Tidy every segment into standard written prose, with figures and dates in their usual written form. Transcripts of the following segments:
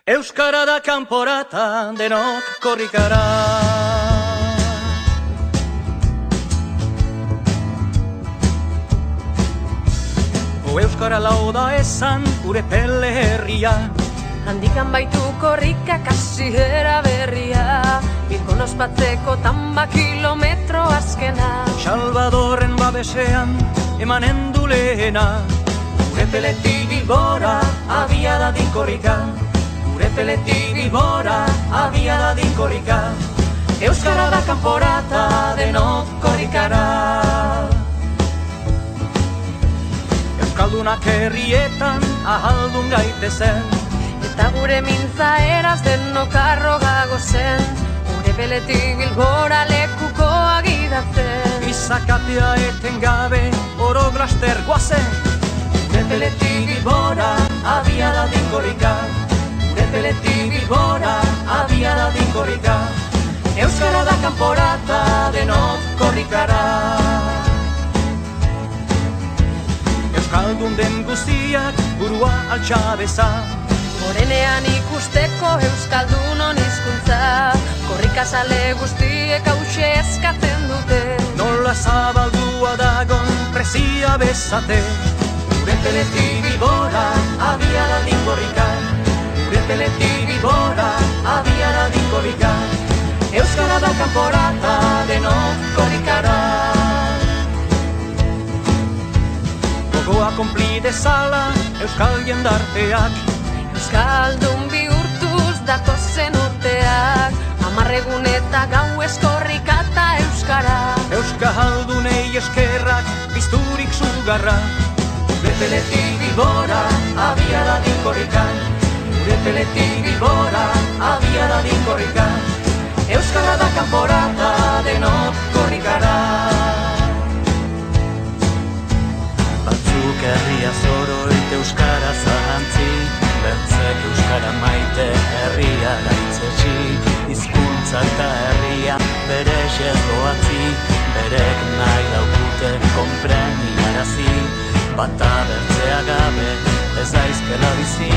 Euskara da kanporata, denok korrikara. Euskara lauda esan gure pele herria. Handikan baitu korrikak hasiera berria, Bilbon ospatzeko tamba kilometro azkena. Salvadorren babesean emanen du lehena. Gure peletik Bilbora abia dadin korrika. Gure peletik Bilbora abia dadin korrika. Euskara da kanporata, denok korrikara. Euskaldunak herrietan ahaldun gaitezen, Eta gure mintza eraz denok arrogago zen, Gure peletik Bilbora lekuko agidatzen. Izakatea eten gabe oro glaster guazen. Gure peletik Bilbora abia dadin korrika. Gure peletik Bilbora abia dadin korrika. Euskara da kanporata, denok korrikara. Euskaldun den guztiak burua altxabeza, Gorenean ikusteko Euskaldunon hizkuntza, Korrikazale guztiek hause eskatzen dute. nola zabaldua dagon presia bezate. Gure peletik Bilbora abia dadin korrika. Gure peletik Bilbora abia dadin korrika. Euskara da kanporata, denok korrikara. Gogoa konpli dezala euskal jendarteak, Euskaldun bihurtuz datozen urteak, 10 egun eta gauez korrikata euskara. Euskaldunei eskerrak pizturik sugarra. Gure peletik Bilbora abia dadin korrika. Gure peletik Bilbora abia dadin korrika. Euskara da kanporata, denok korrikara. Batzuk herria zoroit euskara zahantzi, bertzek euskara maite herria gaitzetsi. Hizkuntza eta herria bere xezloatzi, berek nahi daukute konpreniarazi. Bata bertzea gabe ez aizkela bizi.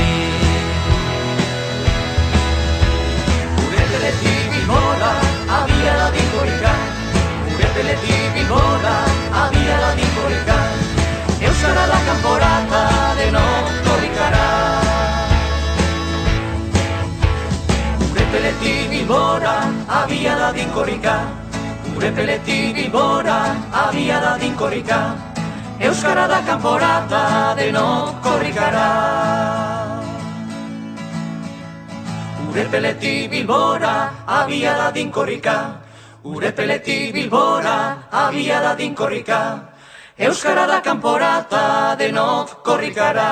Gure peletik Bilbora abia dadin korrika. Gure peletik Bilbora abia dadin korrika. Euskara da kanporata, denok korrikara. Gure peletik Bilbora abia dadin korrika. Gure peletik Bilbora abia dadin korrika. Euskara da kanporata, denok korrikara. Gure peletik Bilbora abia dadin korrika. Gure peletik Bilbora abia dadin korrika. Euskara da kanporata, denok korrikara.